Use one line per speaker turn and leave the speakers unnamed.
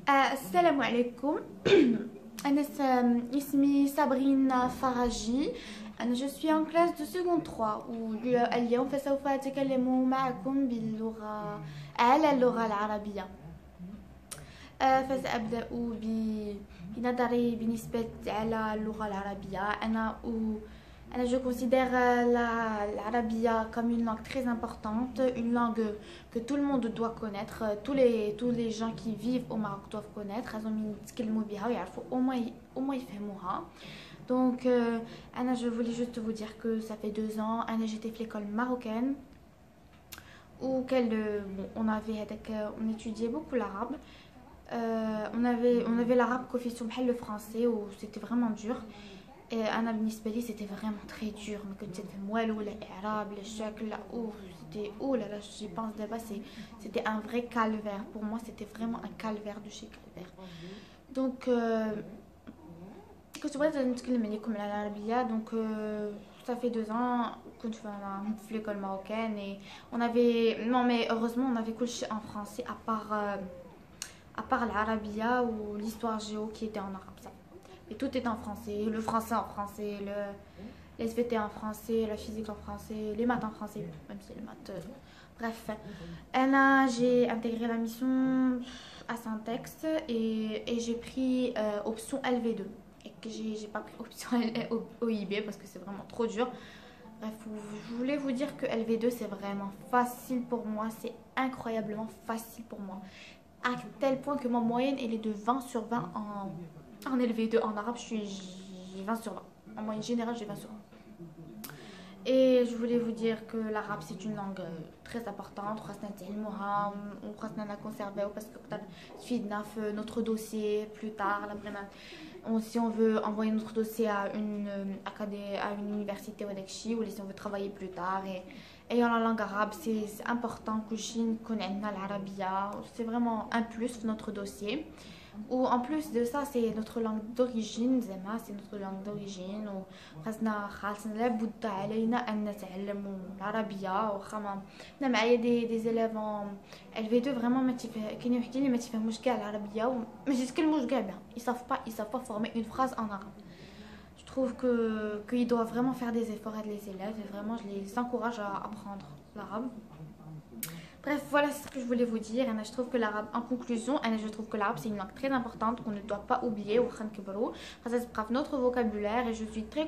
السلام عليكم. أنا اسمي صابرين فرجي. je suis en classe de seconde 3 واليوم فسوف أتكلم معكم على اللغة العربية. فسأبدأ بنظري بالنسبة على اللغة العربية. Je considère l'arabe comme une langue très importante, une langue que tout le monde doit connaître, tous les gens qui vivent au Maroc doivent connaître. Au moins يفهموها. Donc, je voulais juste vous dire que ça fait 2 ans, j'étais à l'école marocaine où on étudiait beaucoup l'arabe. On avait l'arabe confession le français où c'était vraiment dur. انا بالنسبه لي c'était vraiment très dur. ما كنت نفهم والو لا اعراب لا الشكل لا c'était là j'y pense d'abord c'était un vrai calvaire pour moi. C'était vraiment un calvaire de chez calvaire. Donc كنت بغيت نتكلم عليكم على العربيه. Donc ça fait 2 ans كنت في l'école marocaine et on avait non mais heureusement on avait كلشي en français à part l'arabe ou l'histoire géo qui était en arabe. Ça. Et tout est en français, le français en français, les SVT en français, la physique en français, les maths en français, même si les maths... bref, j'ai intégré la mission à Syntex et j'ai pris option LV2. Et que j'ai pas pris option OIB parce que c'est vraiment trop dur. Bref, je voulais vous dire que LV2 c'est vraiment facile pour moi, c'est incroyablement facile pour moi. À tel point que ma moyenne elle est de 20 sur 20 en LV2. En arabe, j'ai 20 sur 20. En moyenne générale, j'ai 20 sur 20. Et je voulais vous dire que l'arabe, c'est une langue très importante. On va conserver parce que peut-être notre dossier plus tard. Si on veut envoyer notre dossier à une université ou si on veut travailler plus tard. Et la langue arabe, c'est important que je connaisse l'arabe. C'est vraiment un plus de notre dossier. Ou en plus de ça, c'est notre langue d'origine. C'est notre langue d'origine. وخاصنا لابد علينا أن نتعلم العربية. أنا معايا des élèves en LV2 vraiment كاينين وحدين اللي ما تفهموش كاع العربية وما يتكلموش كاع بها. Ils savent pas former une phrase en arabe. Je trouve qu'ils doivent vraiment faire des efforts à les élèves et vraiment je les encourage à apprendre l'arabe. Bref, voilà ce que je voulais vous dire. Je trouve que l'arabe, en conclusion, je trouve que l'arabe c'est une langue très importante qu'on ne doit pas oublier. Notre vocabulaire et je suis très